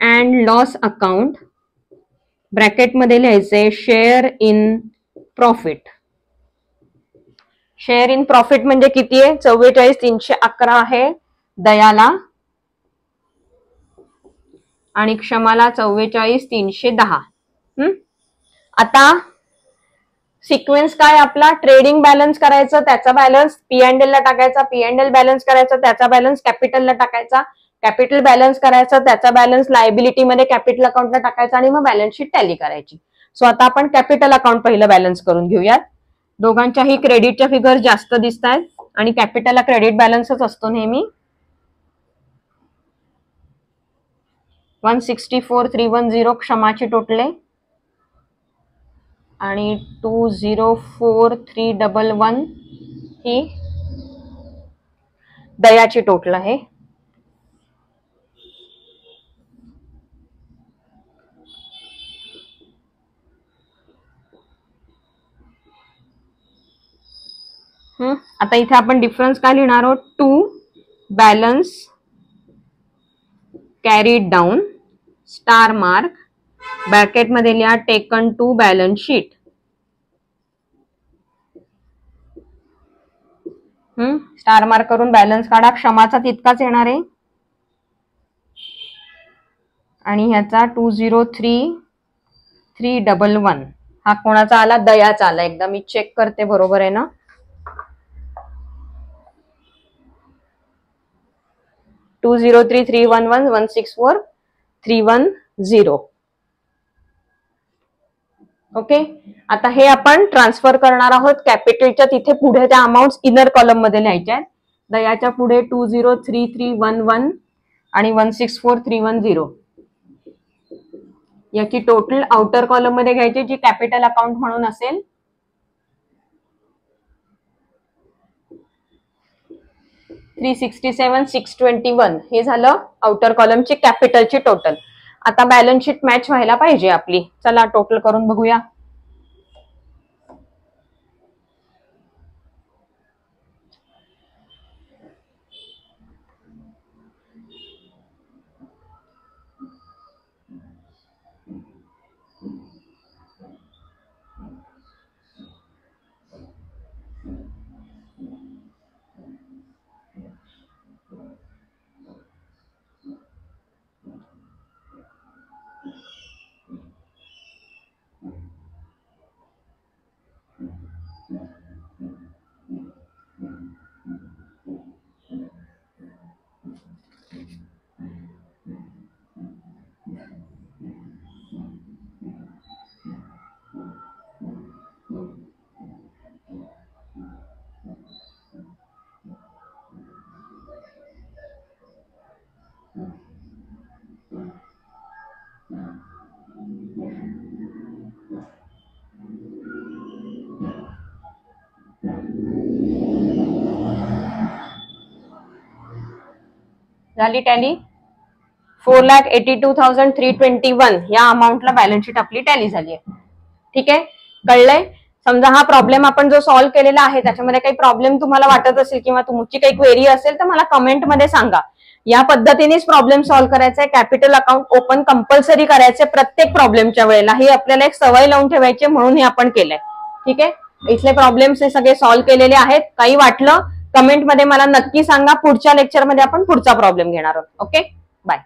and loss account ब्रॅकेटमध्ये लिहायचंय share in profit. Share in profit म्हणजे किती आहे, 44,311 आहे दयाला आणि क्षमाला 44,310. आता सिक्वेन्स काय आपला, ट्रेडिंग बॅलन्स करायचं, त्याचा बॅलन्स P&L ला टाकायचा, P&L बॅलन्स करायचा, त्याचा बॅलन्स कॅपिटलला टाकायचा, कॅपिटल बॅलन्स करायचा, त्याचा बॅलन्स लायबिलिटी मध्ये कॅपिटल अकाउंटला टाकायचा आणि मग बॅलन्स शीट टॅली करायची. सो आता आपण कॅपिटल अकाउंट पहिलं बॅलन्स करून घेऊयात. दोघांच्याही क्रेडिटच्या फिगर जास्त दिसत आहेत आणि कॅपिटलला क्रेडिट बॅलन्सच असतो नेहमी. 164,310 क्षमाची टोटल आहे आणि 204,311 ही दयाची टोटल आहे. आता इथे आपण डिफरन्स काय लिहिणार आहोत, to balance carried down star mark ब्रॅकेटमध्ये लिहा taken to balance sheet. Star mark करून बॅलन्स काढा. क्षमाचा तितकाच येणार आहे आणि ह्याचा 203,311 हा कोणाचा आला, दयाचा आला. एकदा मी चेक करते बरोबर आहे ना. 203,311 164,310. ओके. आता हे आपण ट्रान्सफर करणार आहोत कॅपिटलच्या तिथे, पुढे त्या अमाऊंट इनर कॉलम मध्ये लिहायच्या आहेत. दयाच्या पुढे 203,311 आणि 164,310 याची टोटल आउटर कॉलम मध्ये घ्यायची, जी कॅपिटल अकाउंट म्हणून असेल. $367,621 हे झालं आउटर कॉलमची कॅपिटलची टोटल. आता बॅलन्स शीट मॅच व्हायला पाहिजे आपली. चला टोटल करून बघूया. झाली टॅली. 4,82,321 या अमाऊंटला बॅलन्स शीट आपली टॅली झाली आहे. ठीक आहे, कळलंय? समजा हा प्रॉब्लेम आपण जो सॉल्व्ह केलेला आहे त्याच्यामध्ये काही प्रॉब्लेम तुम्हाला वाटत असेल किंवा तुमची काही क्वेरी असेल तर मला कमेंटमध्ये सांगा. या पद्धतीनेच प्रॉब्लेम सॉल्व्ह करायचा आहे. कॅपिटल अकाउंट ओपन कंपल्सरी करायचे प्रत्येक प्रॉब्लेमच्या वेळेला. ही आपल्याला एक सवय लावून ठेवायची म्हणून हे आपण केलंय. ठीक आहे, इथले प्रॉब्लेम्स हे सगळे सॉल्व्ह केलेले आहेत. काही वाटलं कमेंटमध्ये मला नक्की सांगा. पुढच्या लेक्चरमध्ये आपण पुढचा प्रॉब्लेम घेणार आहोत. Okay, bye.